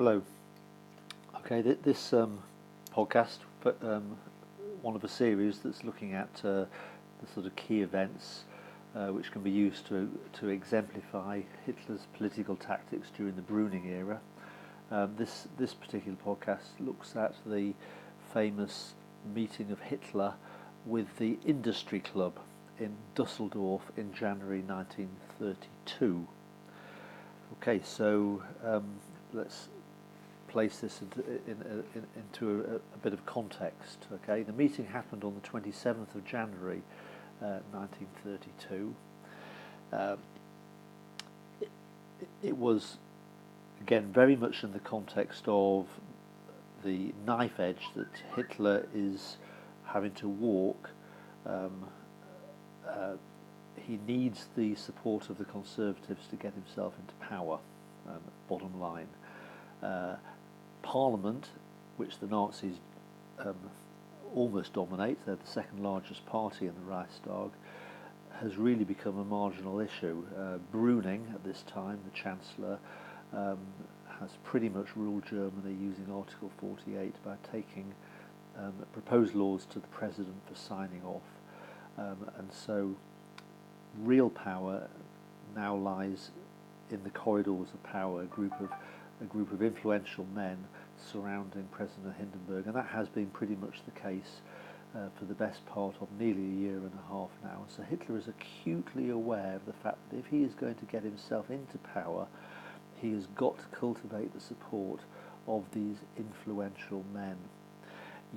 Hello. Okay, this podcast, but one of a series that's looking at the sort of key events which can be used to exemplify Hitler's political tactics during the Bruning era. This particular podcast looks at the famous meeting of Hitler with the Industry Club in Düsseldorf in January 1932. Okay, so let's place this into a bit of context. Okay, the meeting happened on the 27th of January 1932. It was, again, very much in the context of the knife edge that Hitler is having to walk. He needs the support of the Conservatives to get himself into power, bottom line. Parliament, which the Nazis almost dominate, they're the second largest party in the Reichstag, has really become a marginal issue. Bruning, at this time, the Chancellor, has pretty much ruled Germany using Article 48 by taking proposed laws to the President for signing off. And so real power now lies in the corridors of power, a group of influential men surrounding President Hindenburg, and that has been pretty much the case for the best part of nearly a year and a half now. So Hitler is acutely aware of the fact that if he is going to get himself into power, he has got to cultivate the support of these influential men.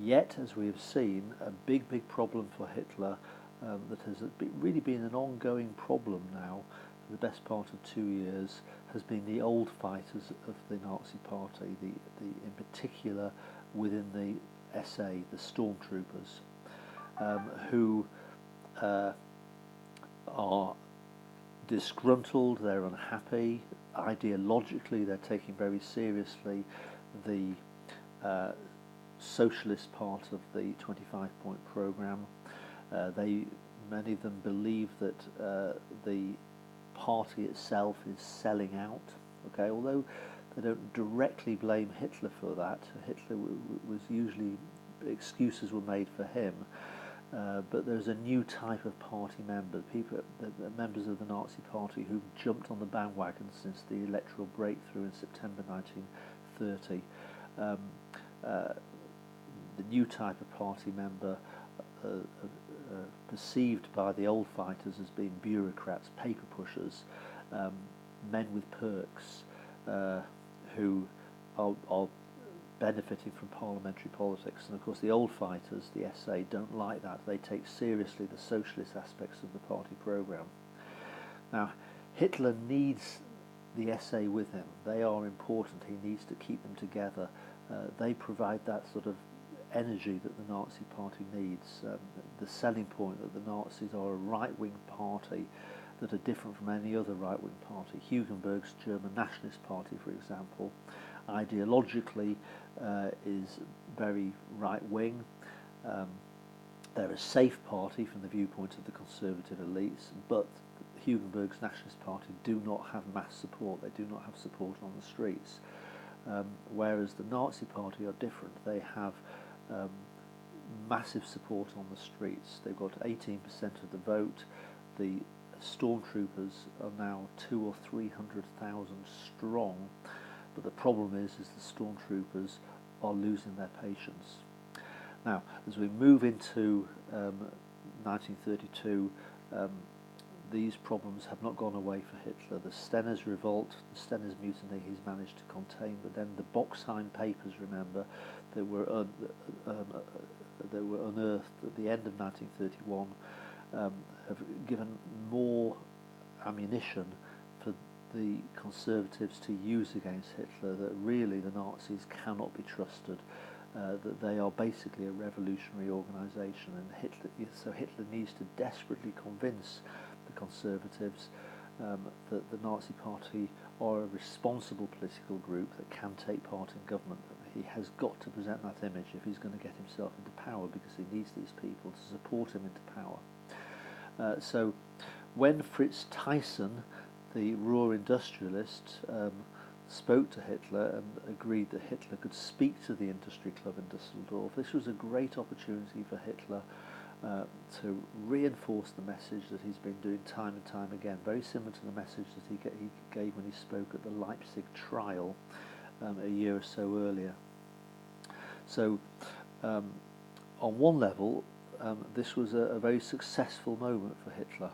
Yet, as we have seen, a big problem for Hitler that has really been an ongoing problem now for the best part of 2 years has been the old fighters of the Nazi Party, the in particular within the SA, the stormtroopers, who are disgruntled, they're unhappy, ideologically they're taking very seriously the socialist part of the 25-point programme. Many of them believe that the party itself is selling out. Okay, although they don't directly blame Hitler for that. Hitler was usually, excuses were made for him. But there's a new type of party member, the members of the Nazi Party who've jumped on the bandwagon since the electoral breakthrough in September 1930. The new type of party member perceived by the old fighters as being bureaucrats, paper pushers, men with perks, who are benefiting from parliamentary politics. And of course the old fighters, the SA, don't like that. They take seriously the socialist aspects of the party programme. Now, Hitler needs the SA with him. They are important. He needs to keep them together. They provide that sort of energy that the Nazi Party needs. The selling point that the Nazis are a right-wing party that are different from any other right-wing party. Hugenberg's German Nationalist Party, for example, ideologically is very right-wing. They're a safe party from the viewpoint of the conservative elites, but Hugenberg's Nationalist Party do not have mass support. They do not have support on the streets. Whereas the Nazi Party are different. They have massive support on the streets. They've got 18% of the vote. The stormtroopers are now 200,000 or 300,000 strong, but the problem is the stormtroopers are losing their patience. Now, as we move into 1932, these problems have not gone away for Hitler. The Stenner's revolt, the Stenner's mutiny he's managed to contain, but then the Boxheim papers, remember, that were unearthed at the end of 1931, have given more ammunition for the Conservatives to use against Hitler, that really the Nazis cannot be trusted, that they are basically a revolutionary organisation, and so Hitler needs to desperately convince the Conservatives that the Nazi Party are a responsible political group that can take part in government. He has got to present that image if he's going to get himself into power, because he needs these people to support him into power. So when Fritz Thyssen, the Ruhr industrialist, spoke to Hitler and agreed that Hitler could speak to the industry club in Düsseldorf. This was a great opportunity for Hitler to reinforce the message that he's been doing time and time again, very similar to the message that he gave when he spoke at the Leipzig trial a year or so earlier. So on one level, this was a very successful moment for Hitler.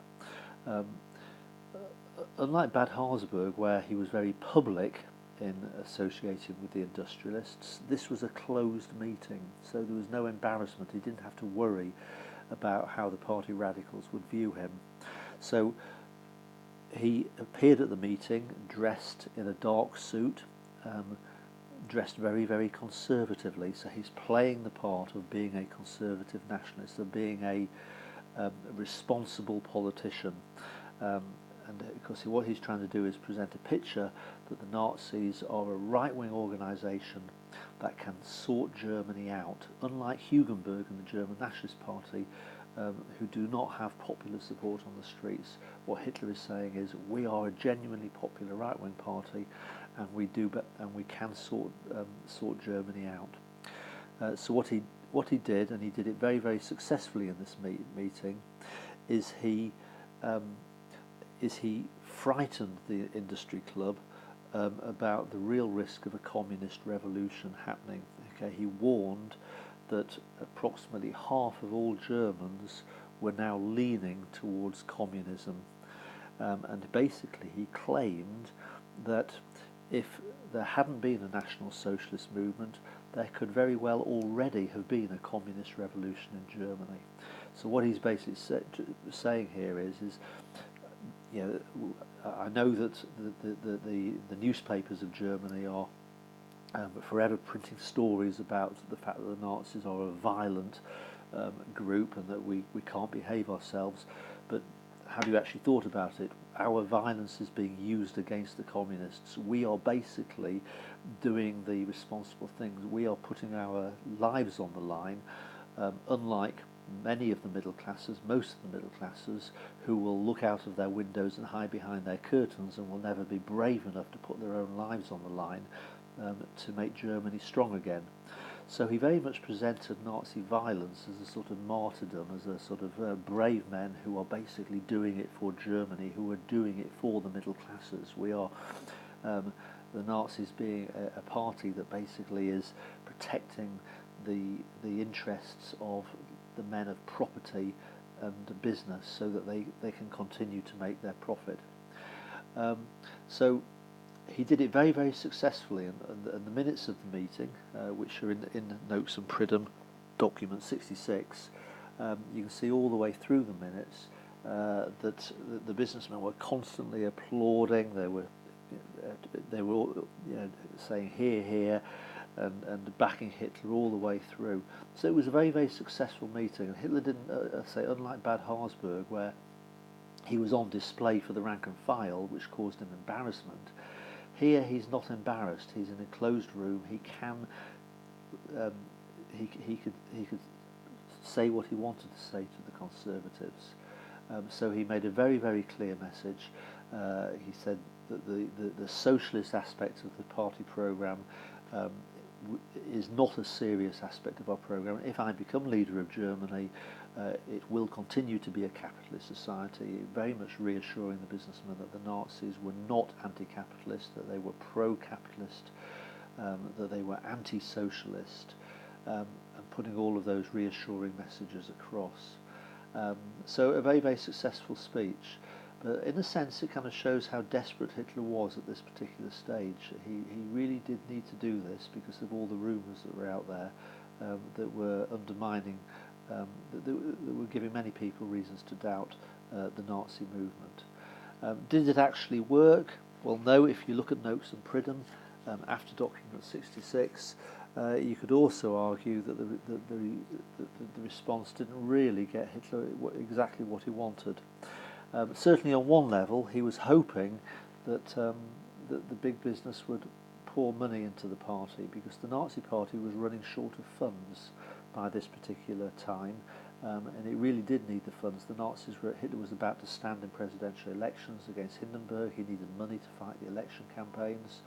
Unlike Bad Harzburg, where he was very public in associating with the industrialists, this was a closed meeting, so there was no embarrassment. He didn't have to worry about how the party radicals would view him. So he appeared at the meeting dressed in a dark suit, dressed very, very conservatively, so he's playing the part of being a conservative nationalist, of being a responsible politician. And of course what he's trying to do is present a picture that the Nazis are a right-wing organisation that can sort Germany out, unlike Hugenberg and the German Nationalist Party, who do not have popular support on the streets. What Hitler is saying is, we are a genuinely popular right-wing party, and we can sort Germany out. So what he did, and he did it very, very successfully in this meeting, is he frightened the industry club about the real risk of a communist revolution happening. Okay, he warned that approximately half of all Germans were now leaning towards communism, and basically he claimed that if there hadn't been a National Socialist movement, there could very well already have been a communist revolution in Germany. So what he's basically saying here is you know, I know that the newspapers of Germany are forever printing stories about the fact that the Nazis are a violent group and that we can't behave ourselves, but have you actually thought about it? Our violence is being used against the communists. We are basically doing the responsible things. We are putting our lives on the line, unlike many of the middle classes, most of the middle classes, who will look out of their windows and hide behind their curtains and will never be brave enough to put their own lives on the line to make Germany strong again. So he very much presented Nazi violence as a sort of martyrdom, as a sort of brave men who are basically doing it for Germany, who are doing it for the middle classes. We are the Nazis being a party that basically is protecting the interests of the men of property and business, so that they can continue to make their profit. So he did it very, very successfully, and the minutes of the meeting, which are in Notes and Pridham, document 66, you can see all the way through the minutes that the businessmen were constantly applauding. They were all, saying "Hear, hear," and backing Hitler all the way through. So it was a very, very successful meeting. And Hitler didn't say, unlike Bad Harzburg, where he was on display for the rank and file, which caused him embarrassment. Here he's not embarrassed. He's in a closed room. He can he could say what he wanted to say to the Conservatives. So he made a very, very clear message. He said that the socialist aspect of the party programme is not a serious aspect of our programme. If I become leader of Germany, it will continue to be a capitalist society, very much reassuring the businessmen that the Nazis were not anti-capitalist, that they were pro-capitalist, that they were anti-socialist, and putting all of those reassuring messages across. So a very, very successful speech. But in a sense, it kind of shows how desperate Hitler was at this particular stage. He really did need to do this because of all the rumours that were out there that were undermining, that were giving many people reasons to doubt the Nazi movement. Did it actually work? Well, no. If you look at Notes and Pridham after document 66, you could also argue that the response didn't really get Hitler exactly what he wanted. Certainly on one level, he was hoping that that the big business would pour money into the party, because the Nazi party was running short of funds by this particular time, and it really did need the funds. Hitler was about to stand in presidential elections against Hindenburg. He needed money to fight the election campaigns.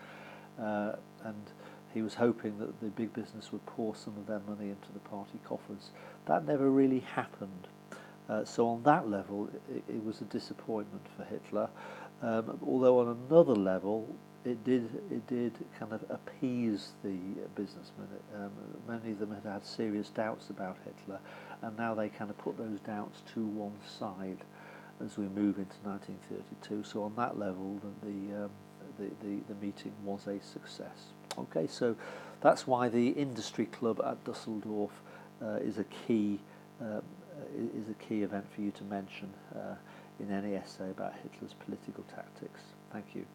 and he was hoping that the big business would pour some of their money into the party coffers. That never really happened. So on that level, it was a disappointment for Hitler. Although on another level, it did kind of appease the businessmen. Many of them had serious doubts about Hitler, and now they kind of put those doubts to one side as we move into 1932. So on that level, the meeting was a success. Okay, so that's why the industry club at Düsseldorf is a key event for you to mention in any essay about Hitler's political tactics. Thank you.